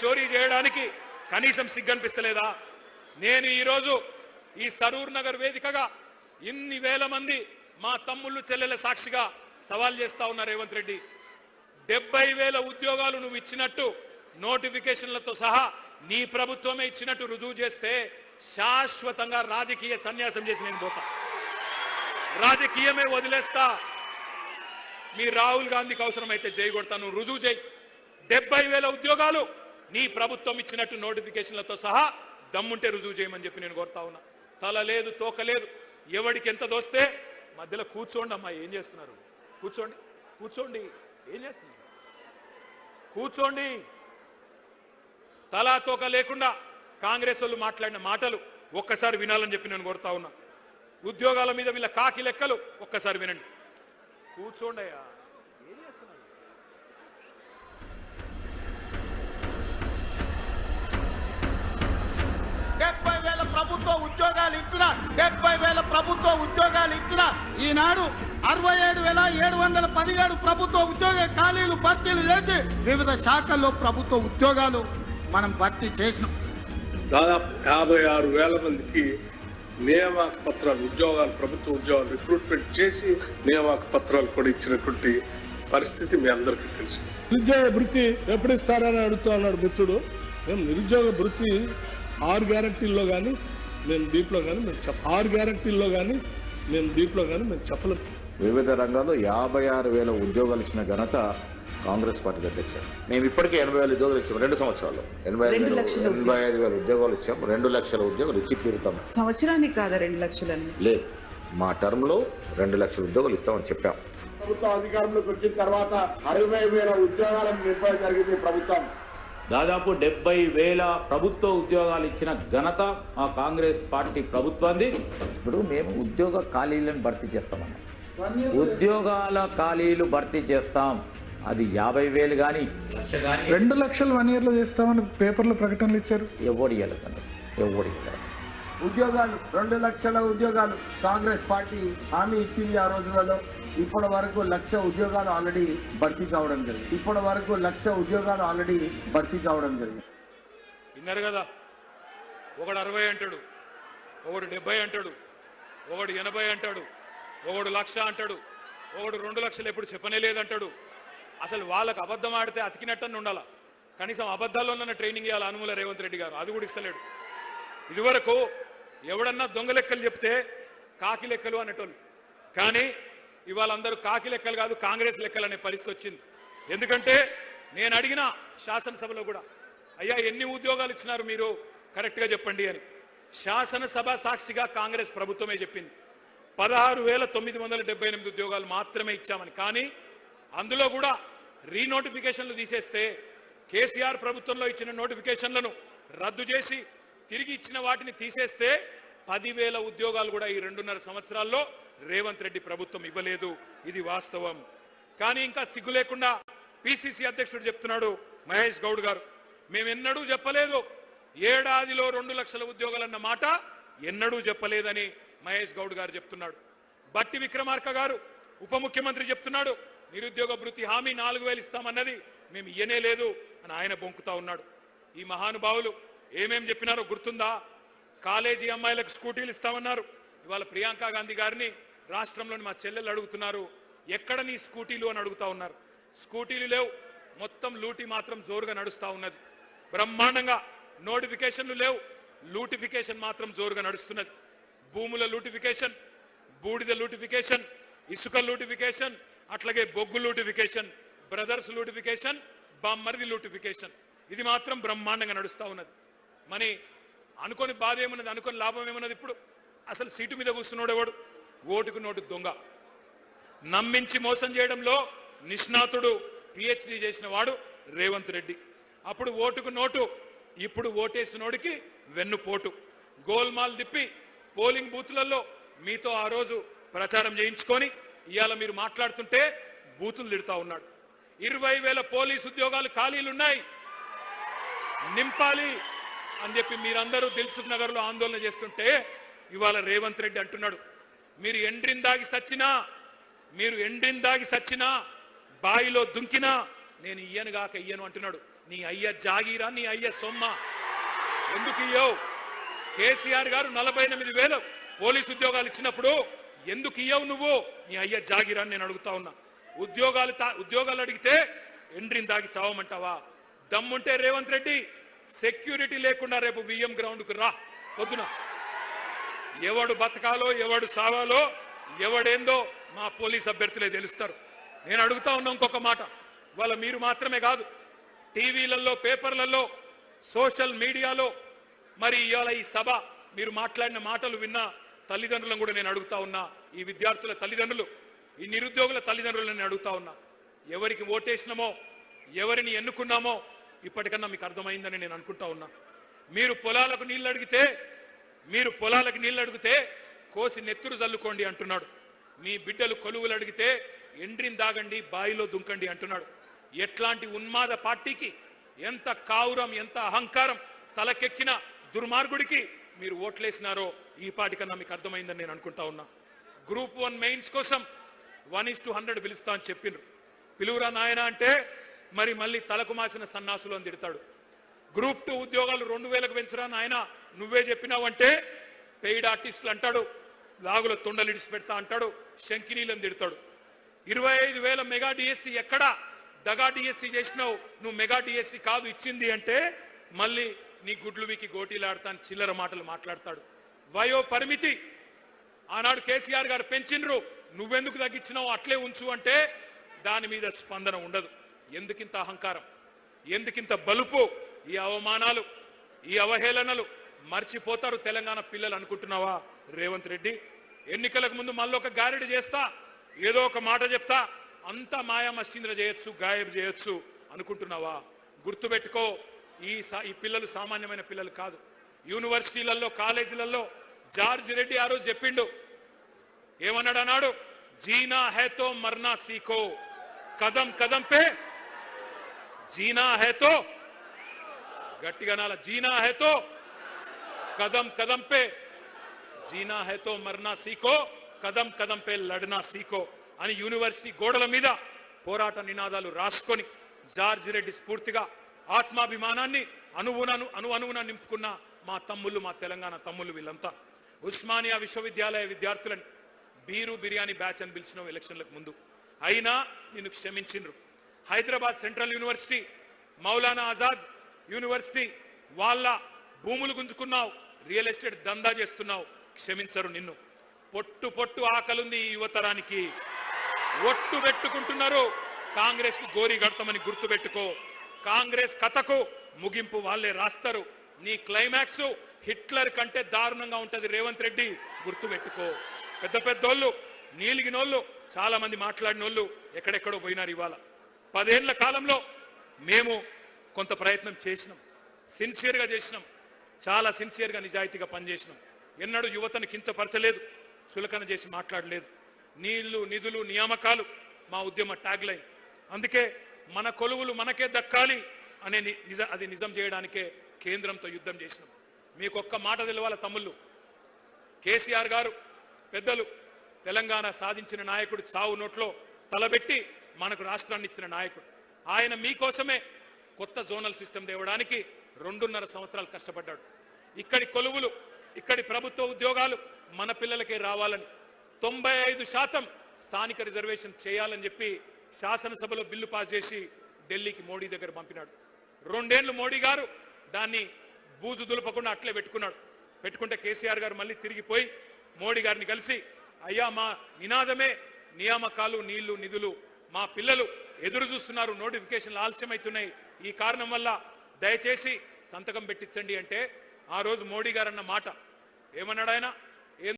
చోరీ చేయడానికి కనీసం సిగ్గనిపిస్తలేదా? నేను ఈరోజు ఈ సరూర్ నగర్ వేదికగా ఇన్ని వేల మంది మా తమ్ముళ్ళు చెల్లెల సాక్షిగా సవాల్ చేస్తా ఉన్నారు. రేవంత్ రెడ్డి 70,000 ఉద్యోగాలు నువ్వు ఇచ్చినట్టు నోటిఫికేషన్లతో సహా నీ ప్రభుత్వమే ఇచ్చినట్టు రుజువు చేస్తే శాశ్వతంగా రాజకీయ సన్యాసం చేసి నేను పోతా, రాజకీయమే వదిలేస్తా. మీ రాహుల్ గాంధీకి అవసరమైతే జై కొడతా, నువ్వు రుజువు చేయి. 70,000 ఉద్యోగాలు నీ ప్రభుత్వం ఇచ్చినట్టు నోటిఫికేషన్లతో సహా దమ్ముంటే రుజువు చేయమని చెప్పి నేను కోరుతా ఉన్నా. తల లేదు తోక లేదు, ఎవడికి ఎంత దోస్తే మధ్యలో కూర్చోండి. అమ్మా ఏం చేస్తున్నారు? కూర్చోండి, కూర్చోండి. ఏం చేస్తున్నారు? కూర్చోండి. తలా తోక లేకుండా కాంగ్రెస్ వాళ్ళు మాట్లాడిన మాటలు ఒక్కసారి వినాలని చెప్పి నేను కోరుతా ఉన్నా. ఉద్యోగాల మీద వీళ్ళ కాకి లెక్కలు ఒక్కసారి వినండి. కూర్చోండి అయ్యా. ఏం చేస్తున్నారు? ప్రభుత్వ ఉద్యోగాలు ఇచ్చిన ఈనాడు 67,717 ప్రభుత్వ ఉద్యోగ ఖాళీలు భర్తీలు చేసి వివిధ శాఖల్లో ప్రభుత్వ ఉద్యోగాలు మనం భర్తీ చేసినాం. దాదాపు 56,000 మందికి నియామక పత్రాలు ఉద్యోగాలు ప్రభుత్వ ఉద్యోగాలు రిక్రూట్మెంట్ చేసి నియామక పత్రాలు కూడా ఇచ్చినటువంటి పరిస్థితి మీ అందరికీ తెలుసు. నిరుద్యోగ వృత్తి ఎప్పుడు ఇస్తారని అడుగుతూ ఉన్నాడు మిత్రుడు. మేము నిరుద్యోగ వృత్తి 6 గ్యారంటీల్లో కానీ మేము దీంట్లో కానీ మేము 6 గ్యారంటీల్లో కానీ మేము దీంట్లో కానీ మేము చెప్పలేదు. వివిధ రంగాల్లో 56,000 ఉద్యోగాలు ఇచ్చిన ఘనత కాంగ్రెస్ పార్టీ అధ్యక్ష. మేము ఇప్పటికే 80,000 ఉద్యోగాలు ఇచ్చాము 2 సంవత్సరాల్లో. 85,000 ఉద్యోగాలు ఇచ్చాము. 2 లక్షల ఉద్యోగాలు ఇచ్చి తీరుతాం. సంవత్సరానికి కాదా 2 లక్షలని? లేదు, మా టర్మ్ లో 2 లక్షల ఉద్యోగాలు ఇస్తామని చెప్పాం. ప్రభుత్వ అధికారంలోకి వచ్చిన తర్వాత 60,000 ఉద్యోగాలను నింపడం జరిగింది ప్రభుత్వం. దాదాపు 70,000 ప్రభుత్వ ఉద్యోగాలు ఇచ్చిన ఘనత ఆ కాంగ్రెస్ పార్టీ ప్రభుత్వాన్ని. ఇప్పుడు మేము ఉద్యోగ ఖాళీలను భర్తీ చేస్తామన్నాం. ఉద్యోగాల ఖాళీలు భర్తీ చేస్తాం. అది 50,000 కానీ 1,00,000 కానీ 2 లక్షలు 1 ఇయర్లో చేస్తామని పేపర్లో ప్రకటనలు ఇచ్చారు. ఎవడు ఇవ్వలేదండి, ఎవడు ఇవ్వలేదు. ఉద్యోగాలు 2 లక్షల ఉద్యోగాలు కాంగ్రెస్ పార్టీ హామీ ఇచ్చింది ఆ రోజులలో. ఇప్పటి వరకు 1,00,000 ఉద్యోగాలు ఆల్రెడీ భర్తీ కావడం జరిగింది. విన్నారు కదా? ఒకడు 60 అంటాడు, ఒకడు 70 అంటాడు, ఒకడు 80 అంటాడు, ఒకడు 1,00,000 అంటాడు, ఒకడు 2 లక్షలు ఎప్పుడు చెప్పనే లేదంటాడు. అసలు వాళ్ళకు అబద్ధం ఆడితే అతికినట్టని ఉండాలా. కనీసం అబద్ధాల్లోనన్న ట్రైనింగ్ ఇవ్వాలి అనుమూల రేవంత్ రెడ్డి గారు. అది కూడా ఇస్తలేడు. ఇదివరకు ఎవడన్నా దొంగ లెక్కలు చెప్తే కాకి లెక్కలు అనేటోళ్ళు. కానీ ఇవాళ అందరూ కాకి లెక్కలు కాదు కాంగ్రెస్ లెక్కలు అనే పరిస్థితి వచ్చింది. ఎందుకంటే నేను అడిగిన శాసనసభలో కూడా, అయ్యా ఎన్ని ఉద్యోగాలు ఇచ్చినారు మీరు కరెక్ట్గా చెప్పండి అని. శాసనసభ సాక్షిగా కాంగ్రెస్ ప్రభుత్వమే చెప్పింది 16,978 ఉద్యోగాలు మాత్రమే ఇచ్చామని. కానీ అందులో కూడా రీనోటిఫికేషన్లు తీసేస్తే కేసీఆర్ ప్రభుత్వంలో ఇచ్చిన నోటిఫికేషన్లను రద్దు చేసి తిరిగి ఇచ్చిన వాటిని తీసేస్తే 10,000 ఉద్యోగాలు కూడా ఈ 2.5 సంవత్సరాల్లో రేవంత్ రెడ్డి ప్రభుత్వం ఇవ్వలేదు. ఇది వాస్తవం. కానీ ఇంకా సిగ్గు లేకుండా పిసిసి అధ్యక్షుడు చెప్తున్నాడు మహేష్ గౌడ్ గారు, మేమెన్నడూ చెప్పలేదు ఏడాదిలో 2 లక్షల ఉద్యోగాలన్న మాట ఎన్నడూ చెప్పలేదని మహేష్ గౌడ్ గారు చెప్తున్నాడు. బట్టి విక్రమార్క గారు ఉప ముఖ్యమంత్రి చెప్తున్నాడు నిరుద్యోగ వృత్తి హామీ 4,000 ఇస్తామన్నది మేము ఇయ్యనే లేదు అని ఆయన బొంకుతా ఉన్నాడు. ఈ మహానుభావులు ఏమేం చెప్పినారో గుర్తుందా? కాలేజీ అమ్మాయిలకు స్కూటీలు ఇస్తామన్నారు. ఇవాళ ప్రియాంక గాంధీ గారిని రాష్ట్రంలోని మా చెల్లెలు అడుగుతున్నారు, ఎక్కడ నీ స్కూటీలు అని అడుగుతా ఉన్నారు. స్కూటీలు లేవు, మొత్తం లూటీ మాత్రం జోరుగా నడుస్తూ ఉన్నది. బ్రహ్మాండంగా నోటిఫికేషన్లు లేవు, లూటిఫికేషన్ మాత్రం జోరుగా నడుస్తున్నది. భూముల లూటిఫికేషన్, బూడిద లూటిఫికేషన్, ఇసుక లూటిఫికేషన్, అట్లాగే బొగ్గు లూటిఫికేషన్, బ్రదర్స్ లూటిఫికేషన్, బామ్మర్ది లూటిఫికేషన్, ఇది మాత్రం బ్రహ్మాండంగా నడుస్తూ ఉన్నది. మరి అనుకోని బాధ ఏమున్నది, అనుకోని లాభం ఏమున్నది? ఇప్పుడు అసలు సీటు మీద కూర్చున్నాడు ఎవడు? ఓటుకు నోటు దొంగ. నమ్మించి మోసం చేయడంలో నిష్ణాతుడు, పిహెచ్డి చేసిన వాడు రేవంత్ రెడ్డి. అప్పుడు ఓటుకు నోటు, ఇప్పుడు ఓటేసినోడికి వెన్నుపోటు. గోల్మాల్ తిప్పి పోలింగ్ బూత్లలో మీతో ఆ రోజు ప్రచారం చేయించుకొని ఇవాళ మీరు మాట్లాడుతుంటే బూతులు తిడతా ఉన్నాడు. 20,000 పోలీసు ఉద్యోగాలు ఖాళీలున్నాయి, నింపాలి అని చెప్పి మీరందరూ దిల్సుఖ్ నగర్లో ఆందోళన చేస్తుంటే ఇవాళ రేవంత్ రెడ్డి అంటున్నాడు మీరు ఎండ్రిందాగి సచ్చినా బాయిలో దుంకినా నేను ఇయ్యనుగాక ఇయ్యను అంటున్నాడు. నీ అయ్య జాగీరా, నీ అయ్య సొమ్మ. ఎందుకు ఇయ్యవు? కేసీఆర్ గారు 48,000 పోలీసు ఉద్యోగాలు ఇచ్చినప్పుడు ఎందుకు ఇయ్యవు నువ్వు? నీ అయ్య జాగీరా నేను అడుగుతా ఉన్నా. ఉద్యోగాలు అడిగితే ఎండ్రిని దాగి చావమంటావా? దమ్ముంటే రేవంత్ రెడ్డి సెక్యూరిటీ లేకుండా రేపు విఎం గ్రౌండ్కు రా పొద్దున. ఎవడు బతకాలో ఎవడు సావాలో ఎవడేందో మా పోలీస్ అభ్యర్థులే తెలుస్తారు. నేను అడుగుతా ఉన్నా ఇంకొక మాట. వాళ్ళ మీరు మాత్రమే కాదు, టీవీలలో, పేపర్లలో, సోషల్ మీడియాలో, మరి ఇవాళ ఈ సభ మీరు మాట్లాడిన మాటలు విన్న తల్లిదండ్రులను కూడా నేను అడుగుతా ఉన్నా. ఈ విద్యార్థుల తల్లిదండ్రులు, ఈ నిరుద్యోగుల తల్లిదండ్రులను నేను అడుగుతా ఉన్నా. ఎవరికి ఓటేసినామో, ఎవరిని ఎన్నుకున్నామో ఇప్పటికన్నా మీకు అర్థమైందని నేను అనుకుంటా ఉన్నా. మీరు పొలాలకు నీళ్ళు అడిగితే కోసి నెత్తురు చల్లుకోండి అంటున్నాడు. మీ బిడ్డలు కొలువులు అడిగితే ఎండ్రిని దాగండి, బాయిలో దుంకండి అంటున్నాడు. ఎట్లాంటి ఉన్మాద పార్టీకి, ఎంత కావురం, ఎంత అహంకారం తలకెక్కిన దుర్మార్గుడికి మీరు ఓట్లేసినారో ఈ పాటికన్నా మీకు అర్థమైందని నేను అనుకుంటా ఉన్నా. గ్రూప్ 1 మెయిన్స్ కోసం 1:100 పిలుస్తా అని చెప్పిండ్రు. పిలువురా నాయన అంటే మరి మళ్ళీ తలకు మాసిన సన్నాసులు అని తిడతాడు. గ్రూప్ 2 ఉద్యోగాలు 2,000కు పెంచరా నాయన నువ్వే చెప్పినావంటే పెయిడ్ ఆర్టిస్టులు అంటాడు, లాగుల తొండలిడిసి పెడతా అంటాడు, శంకినీలను తిడతాడు. 25,000 మెగా డిఎస్సి ఎక్కడా దగా డిఎస్సి చేసినావు, నువ్వు మెగా డిఎస్సి కాదు ఇచ్చింది అంటే మళ్ళీ నీ గుడ్లు వీకి గోటీలాడతాను చిల్లర మాటలు మాట్లాడతాడు. వయో పరిమితి ఆనాడు కేసీఆర్ గారు పెంచినరు, నువ్వెందుకు తగ్గించినావు అట్లే ఉంచు అంటే దాని మీద స్పందన ఉండదు. ఎందుకింత అహంకారం, ఎందుకింత బలుపు? ఈ అవమానాలు, ఈ అవహేళనలు మర్చిపోతారు తెలంగాణ పిల్లలు అనుకుంటున్నావా రేవంత్ రెడ్డి? ఎన్నికలకు ముందు మళ్ళీ ఒక గారెడి చేస్తా, ఏదో ఒక మాట చెప్తా, అంతా మాయా మస్తీంద్ర చేయొచ్చు, గాయబ్ చేయొచ్చు అనుకుంటున్నావా? గుర్తుపెట్టుకో, ఈ పిల్లలు సామాన్యమైన పిల్లలు కాదు. యూనివర్సిటీలలో, కాలేజీలలో జార్జ్ రెడ్డి ఆ రోజు చెప్పిండు, ఏమన్నాడు అన్నాడు? జీనా హేతో మర్నా సీఖో, కదం కదం పే జీనా హేతో, గట్టిగా నాల, జీనా హేతో కదం కదం పే, జీనా హేతో మర్నా సీఖో, కదం కదం పే లడ్నా సీఖో అని యూనివర్సిటీ గోడల మీద పోరాట నినాదాలు రాసుకొని జార్జ్ రెడ్డి స్ఫూర్తిగా ఆత్మాభిమానాన్ని అణువున నింపుకున్న మా తమ్ముళ్ళు, మా తెలంగాణ తమ్ముళ్ళు వీళ్ళంతా. ఉస్మానియా విశ్వవిద్యాలయ విద్యార్థులని బీరు బిర్యానీ బ్యాచ్ అని పిలిచినావు ఎలక్షన్లకు ముందు, అయినా నిన్ను క్షమించిండ్రు. Hyderabad central university, Maulana Azad university వాళ్ళ భూములు గుంజుకున్నావు, రియల్ ఎస్టేట్ దందా చేస్తున్నావు, క్షమించరు నిన్ను. పొట్టు పొట్టు ఆకలుంది ఈ యువతరానికి, ఒట్టు పెట్టుకుంటున్నారు కాంగ్రెస్ కు గోరి గడతామని గుర్తుపెట్టుకో. కాంగ్రెస్ కథకు ముగింపు వాళ్ళే రాస్తారు. నీ క్లైమాక్స్ హిట్లర్ కంటే దారుణంగా ఉంటది రేవంత్ రెడ్డి, గుర్తుపెట్టుకో. పెద్ద పెద్దోళ్ళు, నీలిగినోళ్ళు, చాలా మంది మాట్లాడినోళ్ళు ఎక్కడెక్కడో పోయినారు. ఇవాళ 10 ఏళ్ల కాలంలో మేము కొంత ప్రయత్నం చేసినాం, సిన్సియర్గా చేసినాం, చాలా సిన్సియర్గా నిజాయితీగా పనిచేసినాం. ఎన్నడూ యువతను కించపరచలేదు, చులకన చేసి మాట్లాడలేదు. నీళ్లు, నిధులు, నియామకాలు మా ఉద్యమ ట్యాగ్ లైన్. అందుకే మన కొలువులు మనకే దక్కాలి అనే అది నిజం చేయడానికే కేంద్రంతో యుద్ధం చేసినాం. మీకు ఒక్క మాట తెలవాల తమ్ముళ్ళు, కేసీఆర్ గారు పెద్దలు తెలంగాణ సాధించిన నాయకుడు, చావు నోట్లో తలబెట్టి మనకు రాష్ట్రాన్ని ఇచ్చిన నాయకుడు. ఆయన మీకోసమే కొత్త జోనల్ సిస్టమ్ తేవడానికి 2.5 సంవత్సరాలు కష్టపడ్డాడు. ఇక్కడి కొలువులు, ఇక్కడి ప్రభుత్వ ఉద్యోగాలు మన పిల్లలకే రావాలని 95% స్థానిక రిజర్వేషన్ చేయాలని చెప్పి శాసనసభలో బిల్లు పాస్ చేసి ఢిల్లీకి మోడీ దగ్గర పంపినాడు. 2 ఏళ్లు మోడీ గారు దాన్ని బూజు దులపకుండా అట్లే పెట్టుకుంటే కేసీఆర్ గారు మళ్ళీ తిరిగిపోయి మోడీ గారిని కలిసి, అయ్యా మా నినాదమే నియామకాలు, నీళ్లు, నిధులు, మా పిల్లలు ఎదురు చూస్తున్నారు, నోటిఫికేషన్లు ఆలస్యమవుతున్నాయి, ఈ కారణం వల్ల దయచేసి సంతకం పెట్టించండి అంటే ఆ రోజు మోడీ గారు అన్న మాట ఏమన్నాడు ఆయన?